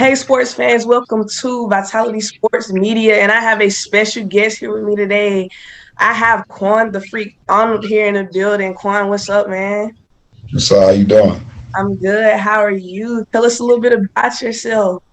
Hey, sports fans, welcome to Vitality Sports Media, and I have a special guest here with me today. I have Quan the Freak Arnold here in the building. Quan, what's up, man? So how you doing? I'm good. How are you? Tell us a little bit about yourself.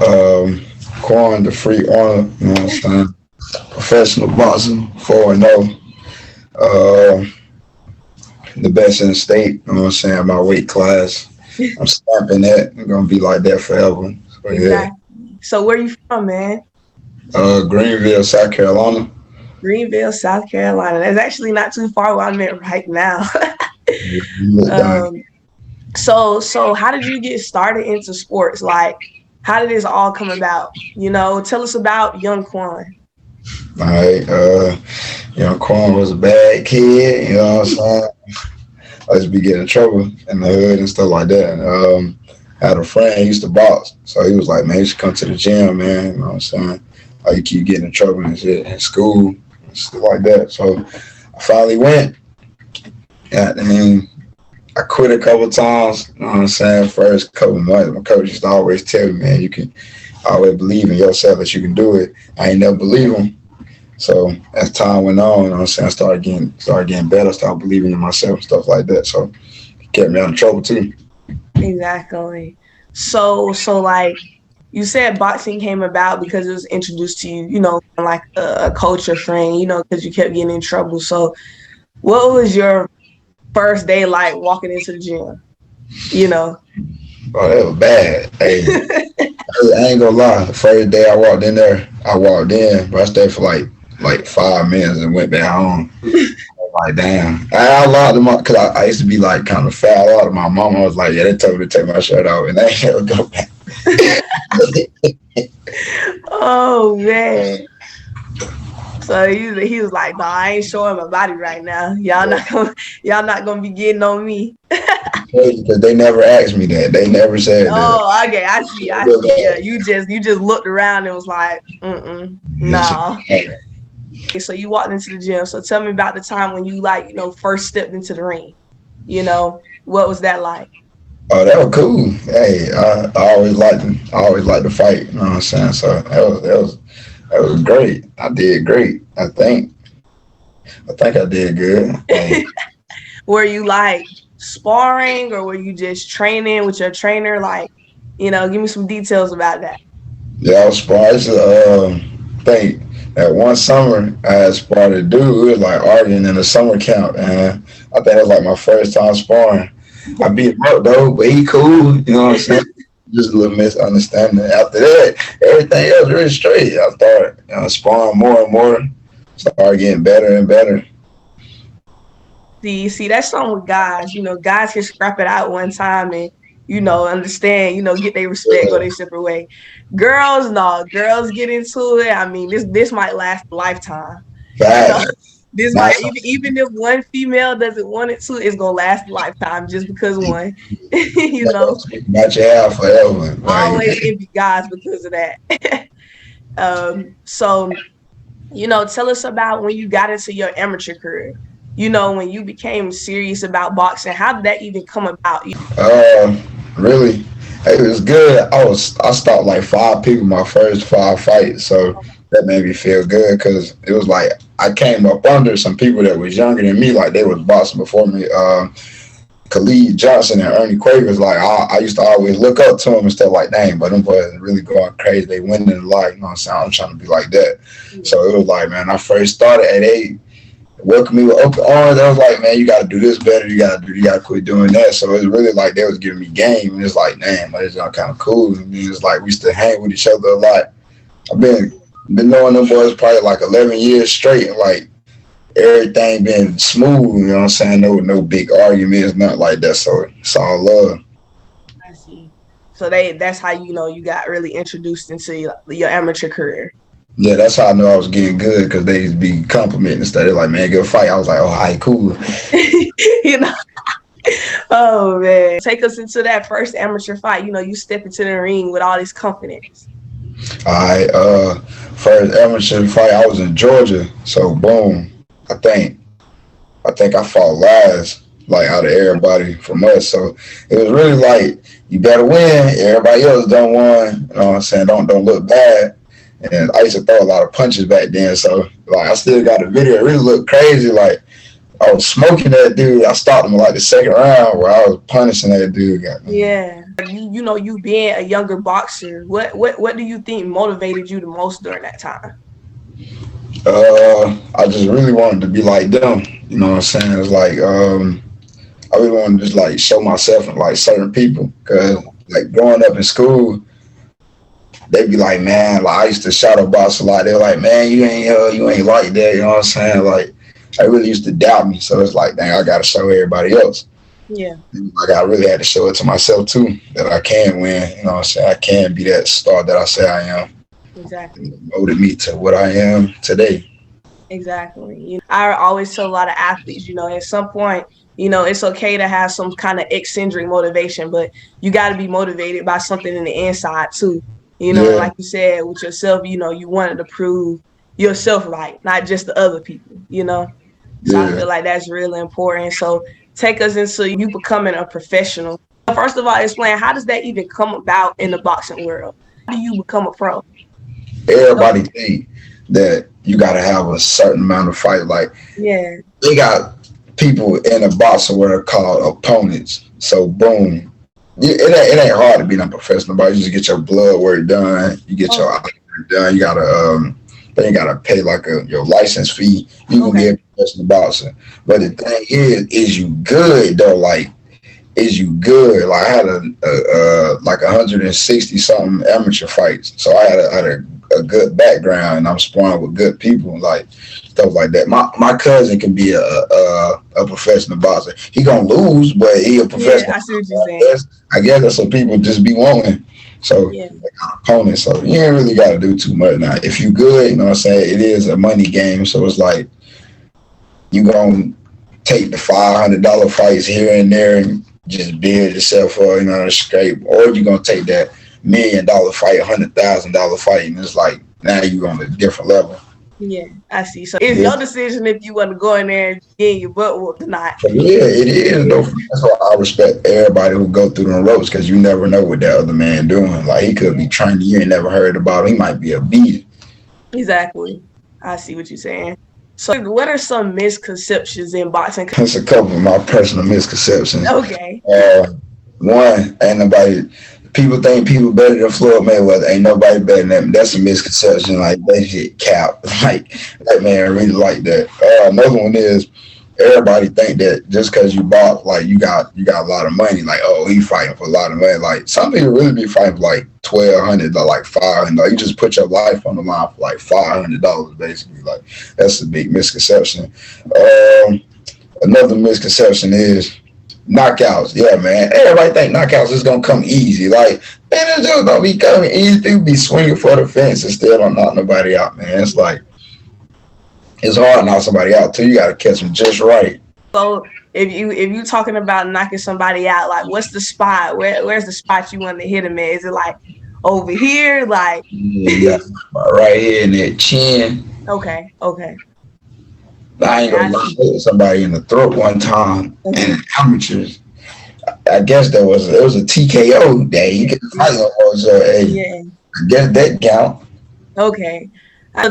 Um, Quan, the free Arnold, you know what I'm saying? Professional boxer, 4-0. Uh, the best in the state, you know what I'm saying? My weight class. I'm stamping that. I'm gonna be like that forever. So yeah. Exactly. So, where you from, man? Greenville, South Carolina. Greenville, South Carolina. That's actually not too far where I'm at right now. You look down. um, so how did you get started into sports? Like, how did this all come about? Tell us about young Quan. All right. Quan was a bad kid, you know what I'm saying? I used to be getting in trouble in the hood and stuff like that. I had a friend, he used to box. So he was like, man, you should come to the gym, man. You know what I'm saying? Like, you keep getting in trouble and shit in school and stuff like that. So I finally went. Yeah, I mean, I quit a couple times, you know what I'm saying? First couple months, my coach used to always tell me, man, you can always believe in yourself that you can do it. I ain't never believe him. So as time went on, you know what I'm saying, I started getting better, started believing in myself and stuff like that. So it kept me out of trouble too. Exactly. So like you said, boxing came about because it was introduced to you, like a coach or friend, because you kept getting in trouble. So what was your first day like walking into the gym? You know. Oh, that was bad. Hey, I ain't gonna lie. The first day I walked in there, but I stayed for like 5 minutes and went back home. Like, damn. I lied to my, because I used to be like kind of fat. I lied to my mom. I was like, yeah, they told me to take my shirt off and I ain't never go back. Oh man. So he was like, no, I ain't showing my body right now. Y'all not gonna be getting on me. Because they never asked me that. They never said that. Oh, okay, I see. Yeah, you just looked around and was like, no. So you walked into the gym. So tell me about the time when you first stepped into the ring. What was that like? Oh, that was cool. Hey, I always liked to fight. You know what I'm saying? So that was great. I did great. I think I did good. Hey, Were you like sparring or were you just training with your trainer? Like, give me some details about that. yeah, I was surprised. Think that one summer I had sparred a dude who was like arguing in the summer camp, and I think it was like my first time sparring. I beat him up though, but he cool. You know what I'm saying? Just a little misunderstanding. After that, everything else really straight. I started sparring more and more. Started getting better and better. See, that's something with guys. Guys can scrap it out one time and, understand, get their respect, go their separate way. Girls, no, girls get into it. I mean, this might last a lifetime. You know, Facts. this Not might even if one female doesn't want it to, it's gonna last a lifetime just because one. Not your hair forever. Like, Always envy guys because of that. So tell us about when you got into your amateur career. When you became serious about boxing, how did that even come about? uh, really, it was good. I stopped like 5 people my first 5 fights, so that made me feel good because it was like I came up under some people that was younger than me, like they was boxing before me. Khalid Johnson and Ernie Quavers, like I used to always look up to them and stuff like, dang, but them boys really going crazy. They winning in life, you know what I'm saying? I'm trying to be like that. So it was like, man, I first started at 8. Welcome me with open arms. I was like, man, you got to do this better. You got to quit doing that. So it was really like they was giving me game, and it's like, damn, it's all kind of cool. And it's like we used to hang with each other a lot. I've been knowing them boys probably like 11 years straight, and like everything been smooth. You know what I'm saying? No big arguments, nothing like that. So it's all love. I see. So that's how you got really introduced into your amateur career. Yeah, that's how I know I was getting good because they used to be complimenting and stuff. They're like, man, good fight. I was like, oh, all right, cool. you know. Oh man, take us into that first amateur fight. You step into the ring with all this confidence. All right, first amateur fight, I was in Georgia. So boom, I think I fought like out of everybody from us. So it was really like you better win. Everybody else done won. You know what I'm saying? Don't look bad. And I used to throw a lot of punches back then. So like I still got the video. It really looked crazy. Like I was smoking that dude. I stopped him in like the second round where I was punishing that dude. Yeah. You being a younger boxer, what do you think motivated you the most during that time? I just really wanted to be like them. You know what I'm saying? It's like I really wanted to just like show myself in like certain people. Cause like growing up in school, they'd be like, man, like I used to shadow box a lot. They're like, man, you ain't like that. You know what I'm saying? Like I really used to doubt me. So it's like, dang, I gotta show everybody else. Yeah. Like I really had to show it to myself too that I can win. You know what I'm saying? I can be that star that I say I am. Exactly. It molded me to what I am today. Exactly. I always tell a lot of athletes, at some point, it's okay to have some kind of eccentric motivation, but you got to be motivated by something in the inside too. Like you said with yourself, you wanted to prove yourself right, not just the other people. So I feel like that's really important. So take us into you becoming a professional. First of all, explain how does that even come about in the boxing world? How do you become a pro? Everybody think that you got to have a certain amount of fight. Like they got people in the boxing world called opponents. So boom, it ain't hard to be a professional boxer. You just get your blood work done. You get your eye work done. You gotta then you gotta pay like your license fee. You can be a professional boxer. But the thing is you good though? Like, is you good? Like I had a like 160 something amateur fights, so I had a good background, and I'm sparring with good people, like stuff like that. My cousin can be a professional boxer. He gonna lose, but he a professional. Yeah, I see what you're saying. I guess that's what people just be wanting. So opponent. So you ain't really got to do too much now. If you good, you know what I'm saying. It is a money game, so it's like you gonna take the $500 fights here and there and just build yourself up, scrape, or you gonna take that $1 million fight, $100,000 fight, and it's like now you on a different level. Yeah, I see. So it's your decision if you want to go in there and get your butt whooped or not. Yeah, it is. Though. That's why I respect everybody who go through the ropes, because you never know what that other man doing. Like he could be training you ain't never heard about him. He might be a beast. Exactly. I see what you're saying. So what are some misconceptions in boxing? That's a couple of my personal misconceptions. Okay. One, ain't nobody. People think people better than Floyd Mayweather. Ain't nobody better than him. That's a misconception. Like that shit cap. Like that man really like that. Another one is everybody think that just because you box, like you got a lot of money. Like he fighting for a lot of money. Like some people really be fighting for like $1,200 or like $500. You just put your life on the line for like $500 basically. Like that's a big misconception. Another misconception is knockouts. Yeah, man. Everybody think knockouts is gonna come easy. Like, man, it's just gonna be coming easy. People be swinging for the fence and still don't knock nobody out, man. It's like it's hard to knock somebody out too. You gotta catch them just right. So if you talking about knocking somebody out, like what's the spot? Where's the spot you want to hit him at? Is it like over here? Like right here in that chin. Okay. I ain't gonna lie, hit somebody in the throat one time, and amateurs. I guess it was a TKO day. You could fight almost. I guess that count. Okay.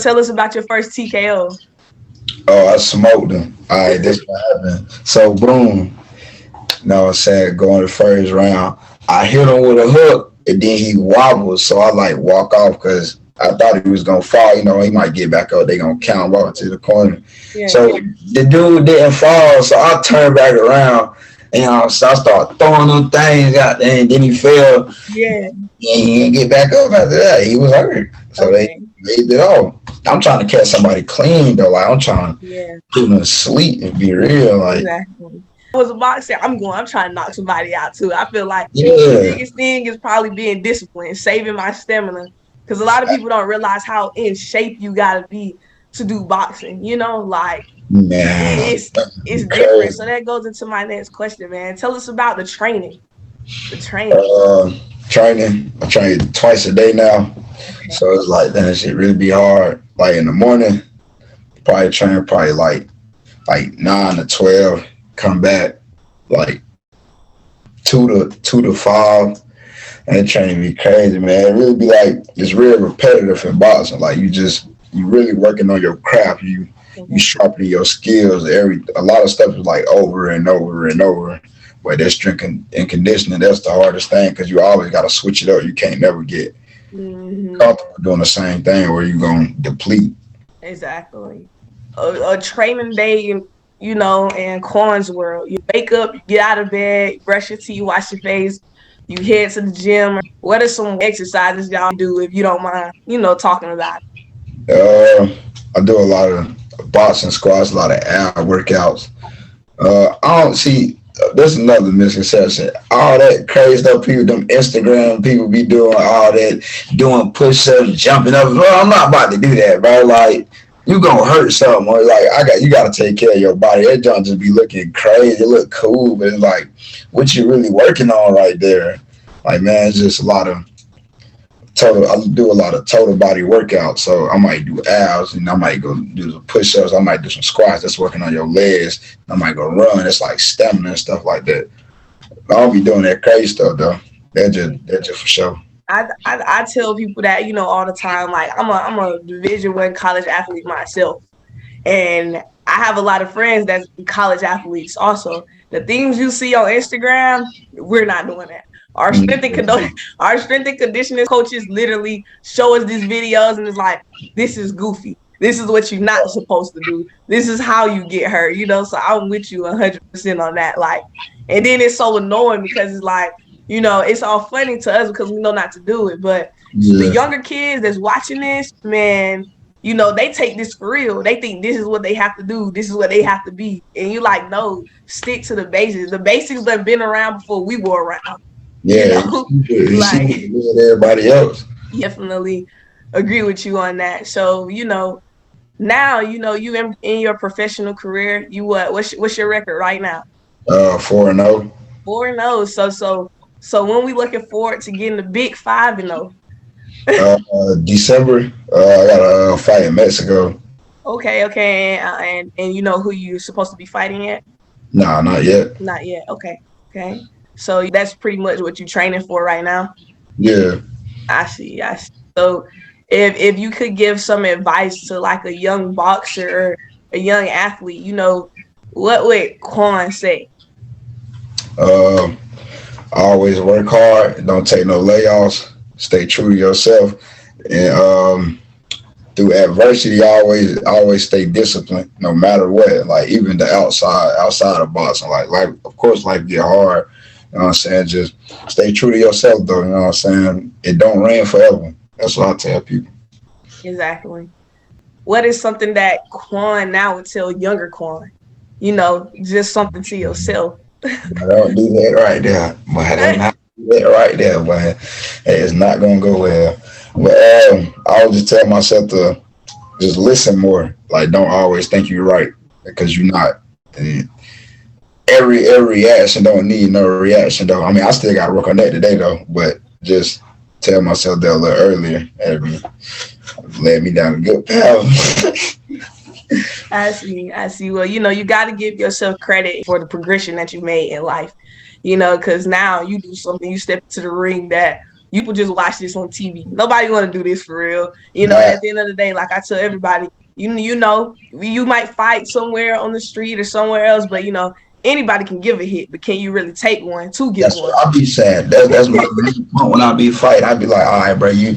Tell us about your first TKO. Oh, I smoked him. All right, this what happened. So boom. No, I'm saying going the first round. I hit him with a hook, and then he wobbled. So I like walk off because I thought he was gonna fall. He might get back up. They gonna count walk to the corner. Yeah. So the dude didn't fall. So I turned back around, and so I started throwing them things out there, and then he fell. Yeah. And he didn't get back up after that. He was hurt. So they made it off. I'm trying to catch somebody clean though. Like I'm trying to put them to sleep and be real. Like exactly. I was a boxer. I'm trying to knock somebody out too. I feel like the biggest thing is probably being disciplined, saving my stamina. Because a lot of people don't realize how in shape you gotta be to do boxing. Like it's different. So that goes into my next question, man. Tell us about the training. Training. I train twice a day now. Okay. So it's like that shit really be hard. Like in the morning, probably train like 9 to 12. Come back, like 2 to 5, and training be crazy, man. It really be like it's real repetitive in boxing. Like you really working on your craft. You sharpening your skills. A lot of stuff is like over and over and over. But that strength and conditioning, that's the hardest thing because you always got to switch it up. You can't never get Mm-hmm. comfortable doing the same thing where you're going to deplete. Exactly. A training day, in Quan's world. You wake up, you get out of bed, you brush your teeth, wash your face, you head to the gym. What are some exercises y'all do if you don't mind, talking about Uh, I do a lot of boxing squats, a lot of ab workouts. I don't see. There's another misconception. All that crazy stuff people, them Instagram people be doing, all that, doing push-ups, jumping up. Well, I'm not about to do that, bro. Like, you gonna hurt something. Or like, you gotta take care of your body. That junk just be looking crazy. It look cool, but it's like, what you really working on right there? Like, man, it's just a lot of total. I do a lot of total body workouts. So I might do abs, and I might go do some push-ups. I might do some squats. That's working on your legs. I might go run. It's like stamina and stuff like that. I don't be doing that crazy stuff though. That just for sure. I tell people that, all the time, like I'm a Division 1 college athlete myself. And I have a lot of friends that's college athletes also. The things you see on Instagram, we're not doing that. Our strength and our strength and conditioning coaches literally show us these videos and it's like, this is goofy. This is what you're not supposed to do. This is how you get hurt, So I'm with you 100% on that. Like, and then it's so annoying because it's like, it's all funny to us because we know not to do it. But the Yeah, younger kids that's watching this, man, they take this for real. They think this is what they have to do. This is what they have to be. And you like, no, stick to the basics. The basics that have been around before we were around, yeah. You see like with everybody else. definitely agree with you on that. So, now, you in your professional career, you what's your record right now? 4-0. 4-0. So when we looking forward to getting the big 5-0? December, I got a fight in Mexico. Okay, and you know who you supposed to be fighting at? Nah, not yet. Not yet. Okay. So that's pretty much what you're training for right now. Yeah. I see. So if you could give some advice to like a young boxer or a young athlete, what would Quan say? Um, Always work hard. Don't take no layoffs. Stay true to yourself, and through adversity, always stay disciplined, no matter what. Like even the outside of boxing, like life. Of course, life get hard. You know what I'm saying? Just stay true to yourself, though. You know what I'm saying? It don't rain forever. That's what I tell people. Exactly. What is something that Quan now would tell younger Quan? Just something to yourself. I don't do that right there, but I don't have to do that right there, but it's not gonna go well. But I would just tell myself to just listen more. Like don't always think you're right because you're not. And every reaction don't need no reaction though. I mean, I still got to work on that today though. But just tell myself that a little earlier. That'd be led me down a good path. I see. Well, you got to give yourself credit for the progression that you made in life, because now you do something, you step into the ring that you could just watch this on TV. Nobody want to do this for real. Nah, At the end of the day, like I tell everybody, you might fight somewhere on the street or somewhere else, but anybody can give a hit, but can you really take one to give that's one? what I be saying. That's my main point when I be fighting. I be like, all right, bro, you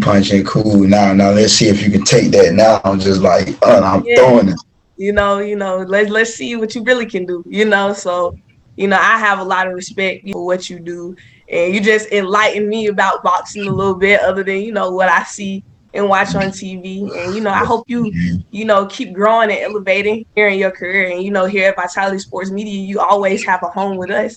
punching cool. Now let's see if you can take that. Now I'm just like, I'm Yeah. throwing it. Let's see what you really can do. So I have a lot of respect for what you do, and you just enlighten me about boxing a little bit, other than what I see and watch on TV. And I hope you keep growing and elevating here in your career. And here at Vitality Sports Media, you always have a home with us.